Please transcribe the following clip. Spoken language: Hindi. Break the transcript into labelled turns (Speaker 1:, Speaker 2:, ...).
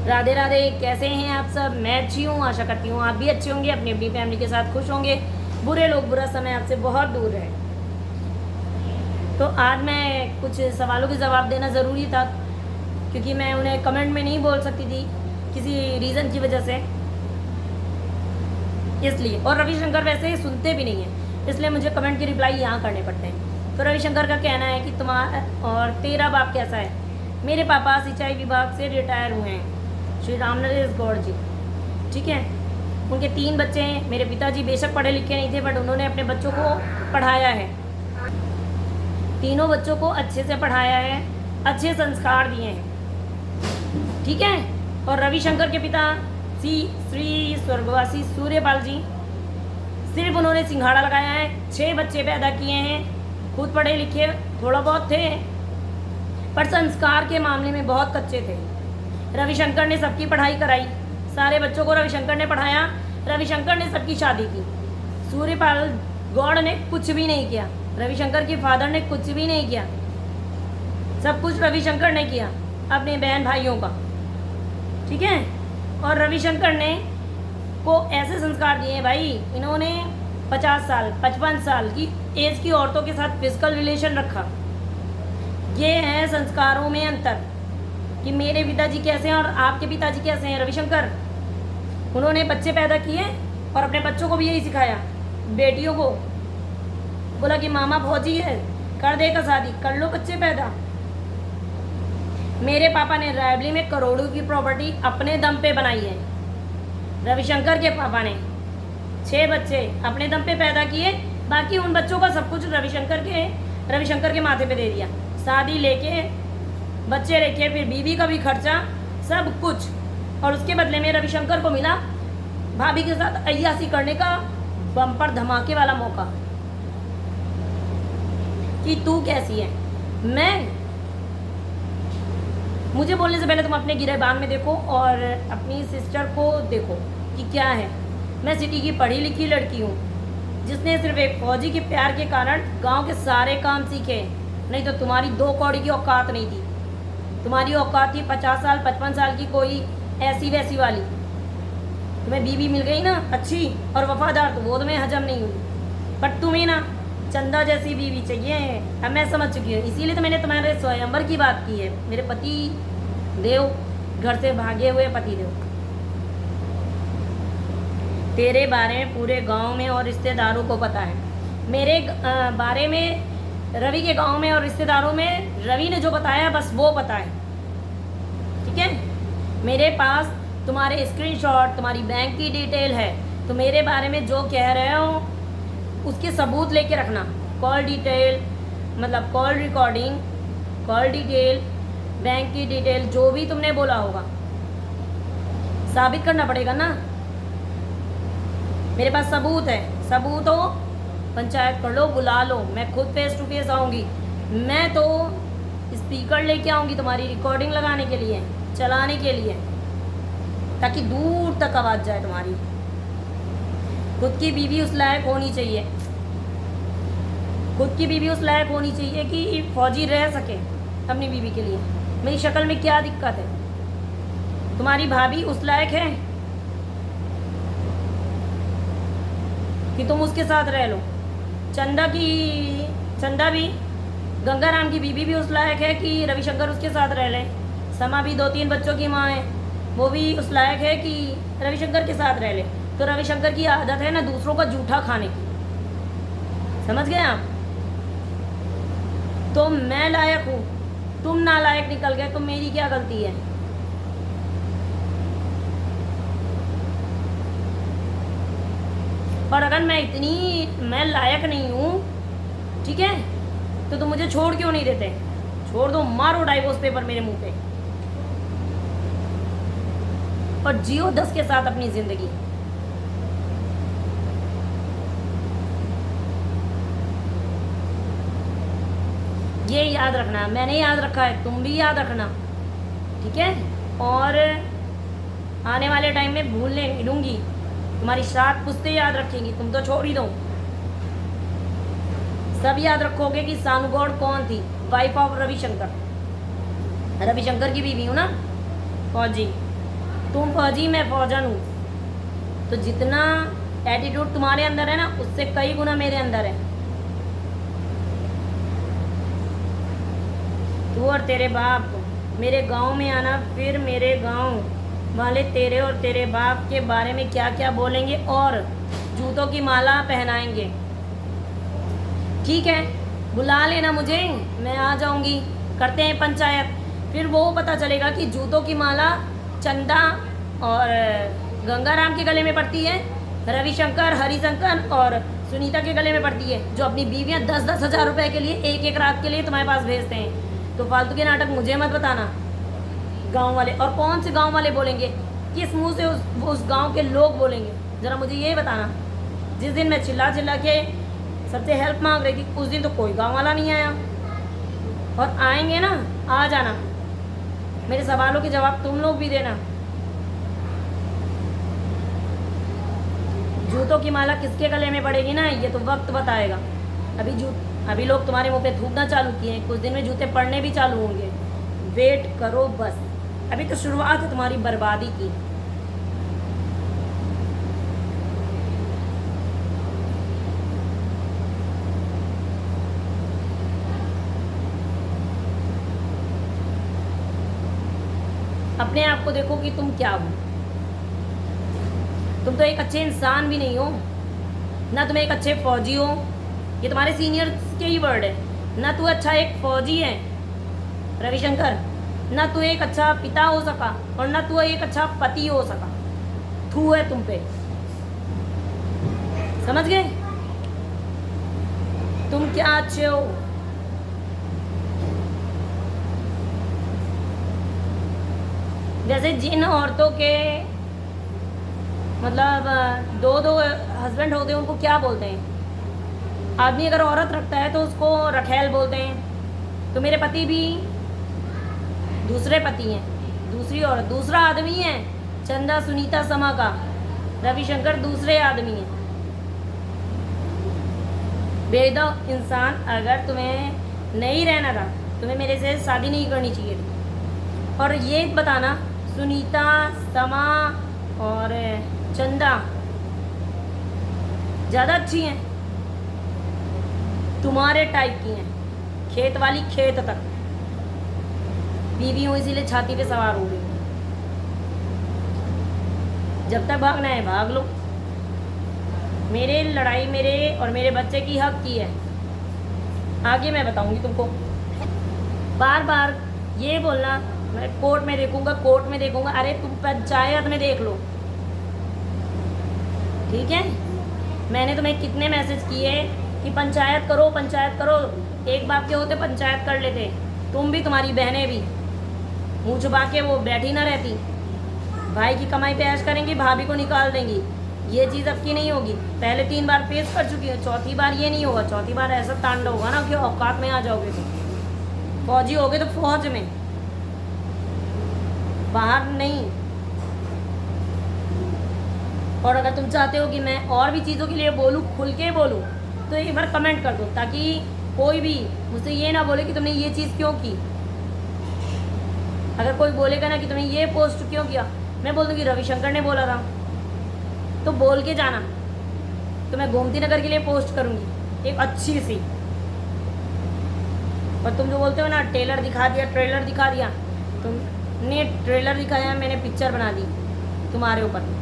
Speaker 1: राधे राधे, कैसे हैं आप सब? मैं अच्छी हूँ, आशा करती हूँ आप भी अच्छे होंगे, अपनी अपनी फैमिली के साथ खुश होंगे। बुरे लोग बुरा समय आपसे बहुत दूर है। तो आज मैं कुछ सवालों के जवाब देना ज़रूरी था, क्योंकि मैं उन्हें कमेंट में नहीं बोल सकती थी किसी रीज़न की वजह से, इसलिए। और रविशंकर वैसे सुनते भी नहीं हैं, इसलिए मुझे कमेंट के रिप्लाई यहाँ करने पड़ते हैं। तो रविशंकर का कहना है कि तुम्हारा और तेरा बाप कैसा है? मेरे पापा सिंचाई विभाग से रिटायर हुए हैं, श्री राम नरेश गौड़ जी, ठीक है। उनके 3 बच्चे हैं। मेरे पिताजी बेशक पढ़े लिखे नहीं थे, बट उन्होंने अपने बच्चों को पढ़ाया है, तीनों बच्चों को अच्छे से पढ़ाया है, अच्छे संस्कार दिए हैं, ठीक है। और रविशंकर के पिता श्री स्वर्गवासी सूर्यपाल जी, सिर्फ उन्होंने सिंघाड़ा लगाया है, 6 बच्चे पैदा किए हैं, खुद पढ़े लिखे थोड़ा बहुत थे, पर संस्कार के मामले में बहुत कच्चे थे। रविशंकर ने सबकी पढ़ाई कराई, सारे बच्चों को रविशंकर ने पढ़ाया, रविशंकर ने सबकी शादी की। सूर्यपाल गौड़ ने कुछ भी नहीं किया, रविशंकर के फादर ने कुछ भी नहीं किया, सब कुछ रविशंकर ने किया अपने बहन भाइयों का, ठीक है। और रविशंकर ने को ऐसे संस्कार दिए भाई, इन्होंने 50 साल 55 साल की एज की औरतों के साथ फिजिकल रिलेशन रखा। ये है संस्कारों में अंतर कि मेरे पिताजी कैसे हैं और आपके पिताजी कैसे हैं। रविशंकर, उन्होंने बच्चे पैदा किए और अपने बच्चों को भी यही सिखाया, बेटियों को बोला कि मामा फौजी है, कर देगा शादी, कर लो बच्चे पैदा। मेरे पापा ने रायबली में करोड़ों की प्रॉपर्टी अपने दम पे बनाई है। रविशंकर के पापा ने 6 बच्चे अपने दम पे पैदा किए, बाकी उन बच्चों का सब कुछ रविशंकर के माथे पे दे दिया। शादी लेके, बच्चे लेके, फिर बीवी का भी खर्चा, सब कुछ। और उसके बदले में रविशंकर को मिला भाभी के साथ अय्यासी करने का बम्पर धमाके वाला मौका कि तू कैसी है। मुझे बोलने से पहले तुम अपने गिरेबान में देखो और अपनी सिस्टर को देखो कि क्या है। मैं सिटी की पढ़ी लिखी लड़की हूँ, जिसने सिर्फ एक फौजी के प्यार के कारण गांव के सारे काम सीखे, नहीं तो तुम्हारी 2 कौड़ी की औकात नहीं थी। तुम्हारी औकात थी 50 साल 55 साल की कोई ऐसी वैसी वाली। तुम्हें बीवी मिल गई ना अच्छी और वफादार, तो वो तुम्हें हजम नहीं हुई, बट तुम्हें ना चंदा जैसी बीवी चाहिए। अब मैं समझ चुकी हूँ, इसीलिए तो मैंने तुम्हारे स्वयंवर की बात की है। मेरे पति देव, घर से भागे हुए पति देव, तेरे बारे में पूरे गांव में और रिश्तेदारों को पता है। मेरे बारे में रवि के गांव में और रिश्तेदारों में रवि ने जो बताया बस वो पता है, ठीक है। मेरे पास तुम्हारे स्क्रीनशॉट, तुम्हारी बैंक की डिटेल है, तो मेरे बारे में जो कह रहे हो उसके सबूत लेके रखना। कॉल डिटेल, मतलब call recording, call detail, bank की डिटेल, जो भी तुमने बोला होगा साबित करना पड़ेगा ना। मेरे पास सबूत है, सबूत हो पंचायत कर लो, बुला लो, मैं खुद फेस टू फेस आऊँगी। मैं तो स्पीकर लेके आऊँगी तुम्हारी रिकॉर्डिंग लगाने के लिए, चलाने के लिए, ताकि दूर तक आवाज़ जाए तुम्हारी। खुद की बीवी उस लायक होनी चाहिए, खुद की बीवी उस लायक होनी चाहिए कि फौजी रह सके अपनी बीवी के लिए। मेरी शक्ल में क्या दिक्कत है? तुम्हारी भाभी उस लायक है कि तुम उसके साथ रह लो। चंदा भी, गंगाराम की बीवी भी उस लायक है कि रविशंकर उसके साथ रह ले। समा भी 2-3 बच्चों की माँ है, वो भी उस लायक है कि रविशंकर के साथ रह ले। तो रविशंकर की आदत है ना दूसरों का जूठा खाने की, समझ गए आप? तो मैं लायक हूँ, तुम नालायक निकल गए, तो मेरी क्या गलती है? और अगर मैं लायक नहीं हूँ, ठीक है, तो तुम मुझे छोड़ क्यों नहीं देते? छोड़ दो, मारो डाइवोर्स पेपर मेरे मुंह पे और जियो 10 के साथ अपनी जिंदगी। ये याद रखना, मैंने याद रखा है, तुम भी याद रखना, ठीक है। और आने वाले टाइम में भूलने नहीं दूंगी, तुम्हारी 7 पुश्तें याद रखेंगी, तुम तो छोड़ ही दो। सब याद रखोगे कि सानू गौड़ कौन थी, वाइफ ऑफ रविशंकर की बीवी हूँ ना, फौजी। तुम फौजी मैं फौजन हूँ, तो जितना एटीट्यूड तुम्हारे अंदर है ना उससे कई गुना मेरे अंदर है। तू और तेरे बाप मेरे गांव में आना, फिर मेरे गांव वाले तेरे और तेरे बाप के बारे में क्या क्या बोलेंगे और जूतों की माला पहनाएंगे। ठीक है, बुला लेना मुझे, मैं आ जाऊंगी, करते हैं पंचायत। फिर वो पता चलेगा कि जूतों की माला चंदा और गंगाराम के गले में पड़ती है, रविशंकर, हरिशंकर और सुनीता के गले में पड़ती है, जो अपनी बीवियां 10-10 हज़ार रुपए के लिए एक एक रात के लिए तुम्हारे पास भेजते हैं। तो फालतू के नाटक मुझे मत बताना। गांव वाले, और कौन से गांव वाले बोलेंगे, किस मुंह से उस गांव के लोग बोलेंगे, ज़रा मुझे ये बताना। जिस दिन मैं चिल्ला चिल्ला के सबसे हेल्प मांग रही थी उस दिन तो कोई गांव वाला नहीं आया, और आएंगे ना, आ जाना, मेरे सवालों के जवाब तुम लोग भी देना। जूतों की माला किसके गले में पड़ेगी ना, ये तो वक्त बताएगा। अभी लोग तुम्हारे मुंह पे थूकना चालू किए हैं, कुछ दिन में जूते पड़ने भी चालू होंगे। वेट करो बस, अभी तो शुरुआत है तुम्हारी बर्बादी की। अपने आप को देखो कि तुम क्या हो। तुम तो एक अच्छे इंसान भी नहीं हो ना, तुम एक अच्छे फौजी हो, ये तुम्हारे सीनियर के ही वर्ड है ना। तू अच्छा एक फौजी है रविशंकर, ना तू एक अच्छा पिता हो सका और ना तू एक अच्छा पति हो सका। थू है तुम पे, समझ गए? तुम क्या अच्छे हो। जैसे जिन औरतों के मतलब दो हस्बैंड होते हैं उनको क्या बोलते हैं? आदमी अगर औरत रखता है तो उसको रखेल बोलते हैं। तो मेरे पति भी दूसरे पति हैं, दूसरी औरत, दूसरा आदमी है। चंदा सुनीता समा का, रविशंकर दूसरे आदमी हैं। बेदव इंसान, अगर तुम्हें नहीं रहना था, तुम्हें मेरे से शादी नहीं करनी चाहिए थी। और ये बताना, सुनीता, समा और चंदा ज़्यादा अच्छी हैं, तुम्हारे टाइप की हैं, खेत वाली खेत तक। बीवी हूँ इसीलिए छाती पे सवार हो गई। जब तक भागना है भाग लो, मेरे लड़ाई मेरे और मेरे बच्चे की हक की है, आगे मैं बताऊंगी तुमको। बार बार ये बोलना मैं कोर्ट में देखूंगा, कोर्ट में देखूंगा, अरे तुम पंचायत में देख लो। ठीक है, मैंने तुम्हें कितने मैसेज किए कि पंचायत करो, पंचायत करो। एक बाप के होते पंचायत कर लेते, तुम भी तुम्हारी बहनें भी। मुँह छुपा के वो बैठी ना रहती, भाई की कमाई पे ऐश करेंगी, भाभी को निकाल देंगी। ये चीज़ अब की नहीं होगी। पहले 3 बार फेस कर चुकी हो, चौथी बार ये नहीं होगा। चौथी बार ऐसा तांडव होगा ना कि औकात में आ जाओगे। तुम फौजी होगे तो फौज में, बाहर नहीं। और अगर तुम चाहते हो कि मैं और भी चीज़ों के लिए बोलूँ, खुल के बोलूँ, तो एक बार कमेंट कर दो, ताकि कोई भी मुझसे ये ना बोले कि तुमने ये चीज़ क्यों की। अगर कोई बोलेगा ना कि तुमने ये पोस्ट क्यों किया, मैं बोल दूँगी रविशंकर ने बोला था, तो बोल के जाना। तो मैं गोमती नगर के लिए पोस्ट करूँगी एक अच्छी सी। और तुम जो बोलते हो ना ट्रेलर दिखा दिया, ट्रेलर दिखा दिया, तुमने ट्रेलर दिखाया, मैंने पिक्चर बना दी तुम्हारे ऊपर।